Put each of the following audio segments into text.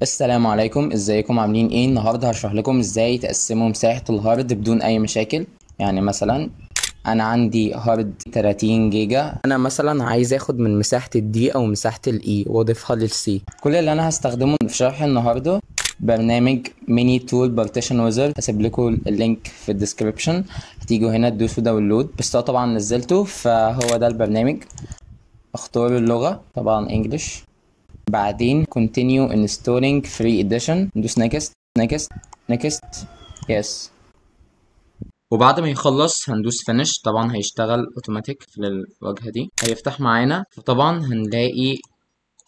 السلام عليكم، ازيكم عاملين ايه؟ النهارده هشرح لكم ازاي تقسموا مساحة الهارد بدون اي مشاكل. يعني مثلا انا عندي هارد 30 جيجا، انا مثلا عايز اخد من مساحة الدي او مساحة الاي واضيفها للسي. كل اللي انا هستخدمه في شرح النهارده برنامج ميني تول بارتيشن ويزرد، هسيب لكم اللينك في الديسكريبشن. هتيجوا هنا تدوسوا داونلود، بس طبعا نزلته فهو ده البرنامج. اختار اللغة طبعا انجلش، بعدين continue installing free edition، ندوس next next next yes. وبعد ما يخلص هندوس finish، طبعا هيشتغل اوتوماتيك في الواجهة دي، هيفتح معانا. فطبعا هنلاقي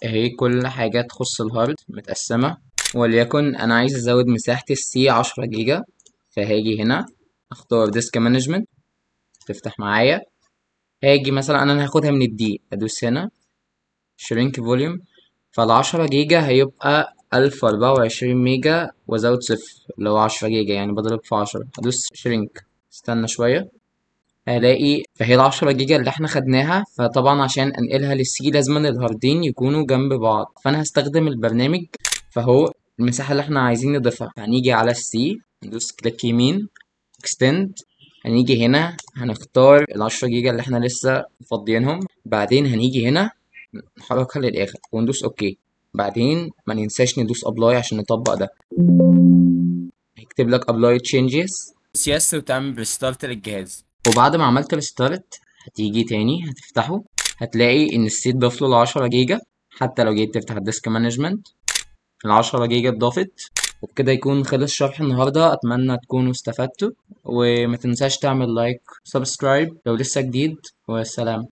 اهي كل حاجة تخص الهارد متقسمة. وليكن انا عايز ازود مساحة السي 10 جيجا، فهاجي هنا اختار disk management، تفتح معايا. هاجي مثلا انا هاخدها من الدي، ادوس هنا shrink volume، فالعشرة جيجا هيبقى 1024 ميجا وزود صفر، اللي هو 10 جيجا، يعني بضرب في 10. هدوس شرينك، استنى شوية هلاقي فهي ال10 جيجا اللي احنا خدناها. فطبعا عشان انقلها للسي لازم الهاردين يكونوا جنب بعض، فانا هستخدم البرنامج. فهو المساحة اللي احنا عايزين نضيفها، هنيجي على السي ندوس كليك يمين اكستند، هنيجي هنا هنختار ال10 جيجا اللي احنا لسه مفضيينهم، بعدين هنيجي هنا نحركها للآخر وندوس اوكي. بعدين ما ننساش ندوس ابلاي عشان نطبق ده. هيكتب لك ابلاي تشينجز يس، وتعمل ريستارت للجهاز. وبعد ما عملت ريستارت هتيجي تاني هتفتحه، هتلاقي ان السيت ضاف له ال10 جيجا. حتى لو جيت تفتح الديسك مانجمنت ال10 جيجا اتضافت. وبكده يكون خلص شرح النهارده، اتمنى تكونوا استفدتوا، وما تنساش تعمل لايك سبسكرايب لو لسه جديد، والسلام.